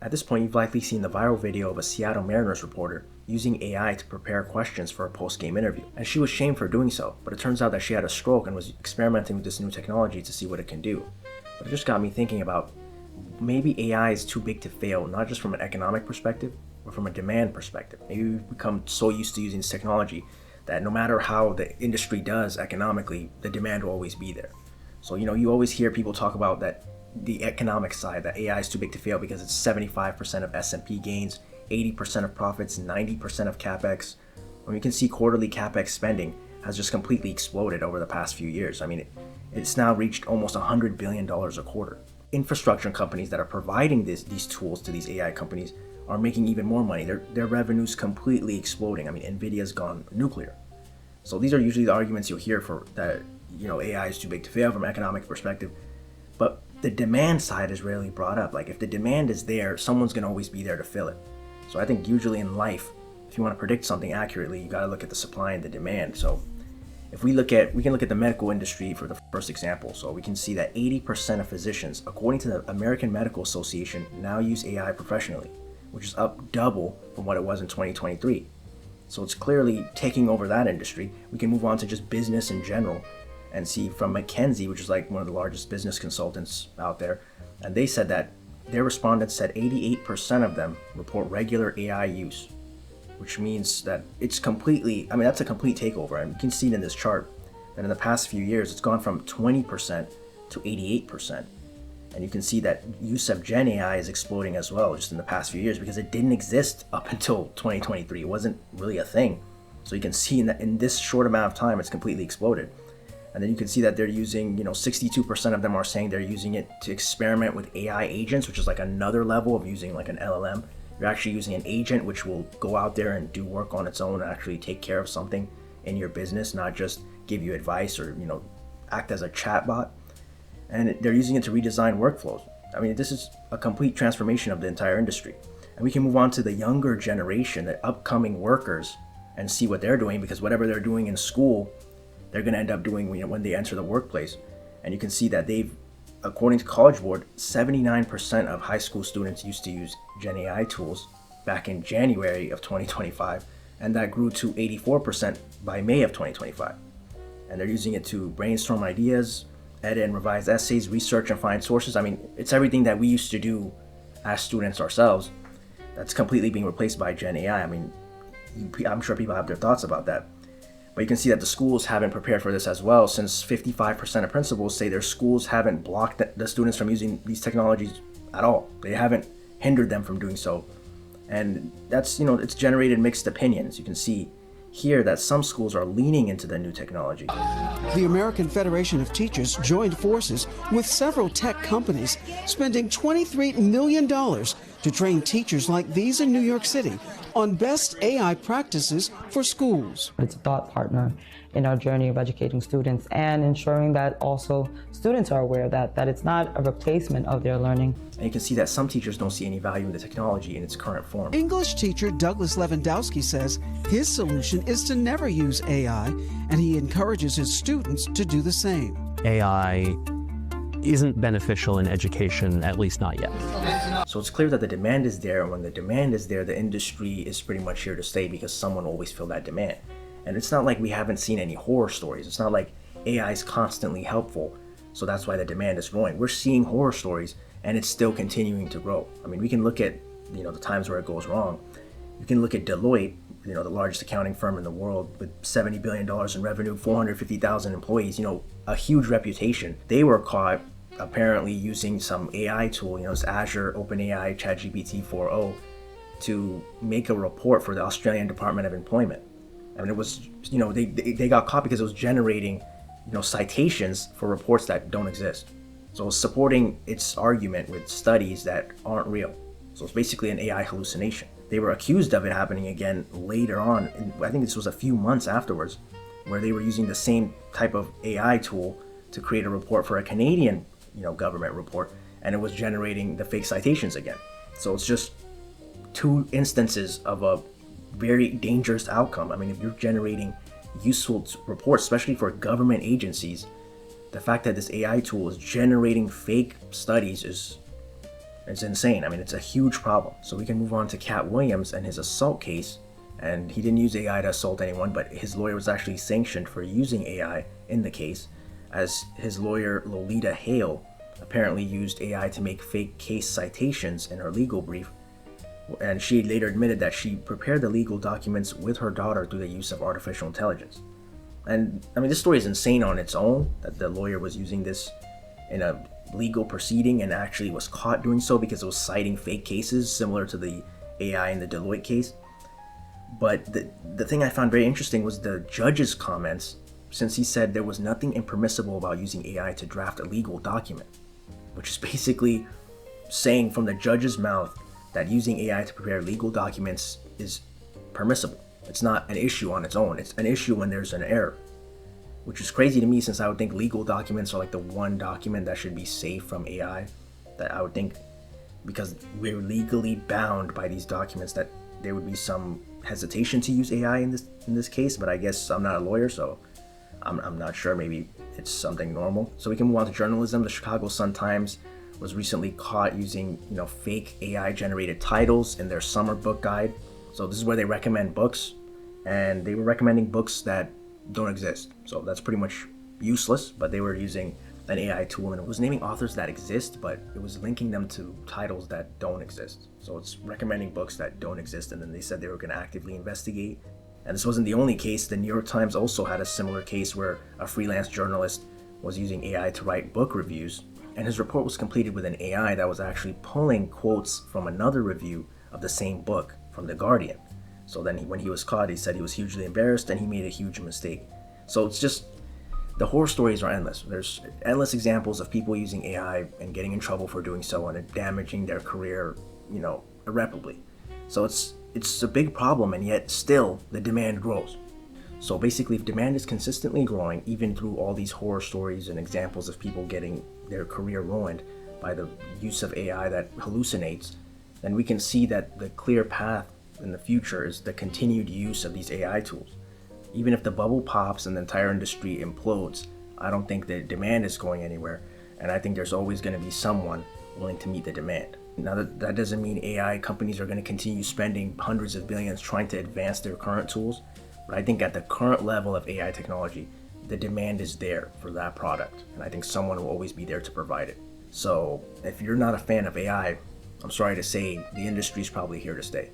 At this point, you've likely seen the viral video of a Seattle Mariners reporter using AI to prepare questions for a post-game interview. And she was shamed for doing so, but it turns out that she had a stroke and was experimenting with this new technology to see what it can do. But it just got me thinking about maybe AI is too big to fail, not just from an economic perspective, but from a demand perspective. Maybe we've become so used to using this technology that no matter how the industry does economically, the demand will always be there. So, you always hear people talk about that the economic side, that AI is too big to fail because it's 75% of S&P gains, 80% of profits, 90% of CapEx. When you can see quarterly CapEx spending has just completely exploded over the past few years. I mean, it's now reached almost $100 billion a quarter. Infrastructure companies that are providing these tools to these AI companies are making even more money. Their revenue's completely exploding. I mean, Nvidia's gone nuclear. So these are usually the arguments you'll hear for that, AI is too big to fail from an economic perspective. But the demand side is rarely brought up. Like, if the demand is there, someone's going to always be there to fill it. So I think usually in life, if you want to predict something accurately, you got to look at the supply and the demand. So if we can look at the medical industry for the first example. So we can see that 80% of physicians, according to the American Medical Association, now use AI professionally, which is up double from what it was in 2023. So it's clearly taking over that industry. We can move on to just business in general and see from McKinsey, which is like one of the largest business consultants out there. And they said that their respondents said 88% of them report regular AI use, which means that it's completely, that's a complete takeover. And you can see it in this chart that in the past few years, it's gone from 20% to 88%. And you can see that use of Gen AI is exploding as well just in the past few years because it didn't exist up until 2023. It wasn't really a thing. So you can see in this short amount of time, it's completely exploded. And then you can see that they're using, 62% of them are saying they're using it to experiment with AI agents, which is like another level of using like an LLM. You're actually using an agent which will go out there and do work on its own and actually take care of something in your business, not just give you advice or, act as a chatbot. And they're using it to redesign workflows. This is a complete transformation of the entire industry. And we can move on to the younger generation, the upcoming workers, and see what they're doing, because whatever they're doing in school, they're going to end up doing when they enter the workplace. And you can see that according to College Board, 79% of high school students used to use Gen AI tools back in January of 2025, and that grew to 84% by May of 2025. And they're using it to brainstorm ideas, edit and revise essays, research and find sources. It's everything that we used to do as students ourselves that's completely being replaced by Gen AI. I'm sure people have their thoughts about that. But you can see that the schools haven't prepared for this as well, since 55% of principals say their schools haven't blocked the students from using these technologies at all. They haven't hindered them from doing so. And that's, it's generated mixed opinions. You can see here that some schools are leaning into the new technology. The American Federation of Teachers joined forces with several tech companies, spending $23 million to train teachers like these in New York City on best AI practices for schools. It's a thought partner in our journey of educating students and ensuring that also students are aware that it's not a replacement of their learning. And you can see that some teachers don't see any value in the technology in its current form. English teacher Douglas Lewandowski says his solution is to never use AI, and he encourages his students to do the same. AI isn't beneficial in education, at least not yet. So it's clear that the demand is there, and when the demand is there, the industry is pretty much here to stay because someone will always fill that demand. And it's not like we haven't seen any horror stories. It's not like AI is constantly helpful, so that's why the demand is growing. We're seeing horror stories, and it's still continuing to grow. We can look at, the times where it goes wrong. You can look at Deloitte, the largest accounting firm in the world with $70 billion in revenue, 450,000 employees, a huge reputation. They were caught apparently using some AI tool, it's Azure, OpenAI, ChatGPT 4.0, to make a report for the Australian Department of Employment. It was, they got caught because it was generating, citations for reports that don't exist. So it was supporting its argument with studies that aren't real. So it's basically an AI hallucination. They were accused of it happening again later on, and I think this was a few months afterwards, where they were using the same type of AI tool to create a report for a Canadian, government report, and it was generating the fake citations again. So it's just two instances of a very dangerous outcome. If you're generating useful reports, especially for government agencies, the fact that this AI tool is generating fake studies is It's insane. I mean, it's a huge problem. So we can move on to Cat Williams and his assault case. And he didn't use AI to assault anyone, but his lawyer was actually sanctioned for using AI in the case, as his lawyer Lolita Hale apparently used AI to make fake case citations in her legal brief. And she later admitted that she prepared the legal documents with her daughter through the use of artificial intelligence. And I mean, this story is insane on its own, that the lawyer was using this in a legal proceeding and actually was caught doing so because it was citing fake cases similar to the AI in the Deloitte case. But the thing I found very interesting was the judge's comments, since he said there was nothing impermissible about using AI to draft a legal document, which is basically saying from the judge's mouth that using AI to prepare legal documents is permissible. It's not an issue on its own. It's an issue when there's an error, which is crazy to me, since I would think legal documents are like the one document that should be safe from AI. That I would think, because we're legally bound by these documents, that there would be some hesitation to use AI in this case. But I guess I'm not a lawyer, so I'm not sure. Maybe it's something normal. So we can move on to journalism. The Chicago Sun-Times was recently caught using fake AI generated titles in their summer book guide. So this is where they recommend books, and they were recommending books that don't exist. So that's pretty much useless, but they were using an AI tool, and it was naming authors that exist, but it was linking them to titles that don't exist. So it's recommending books that don't exist, and then they said they were going to actively investigate. And this wasn't the only case. The New York Times also had a similar case where a freelance journalist was using AI to write book reviews, and his report was completed with an AI that was actually pulling quotes from another review of the same book from The Guardian. So then when he was caught, he said he was hugely embarrassed and he made a huge mistake. So it's just, the horror stories are endless. There's endless examples of people using AI and getting in trouble for doing so and damaging their career, irreparably. So it's a big problem, and yet still the demand grows. So basically, if demand is consistently growing, even through all these horror stories and examples of people getting their career ruined by the use of AI that hallucinates, then we can see that the clear path in the future is the continued use of these AI tools. Even if the bubble pops and the entire industry implodes, I don't think the demand is going anywhere, and I think there's always going to be someone willing to meet the demand. Now, that doesn't mean AI companies are going to continue spending hundreds of billions trying to advance their current tools, but I think at the current level of AI technology, the demand is there for that product, and I think someone will always be there to provide it. So if you're not a fan of AI, I'm sorry to say, the industry is probably here to stay.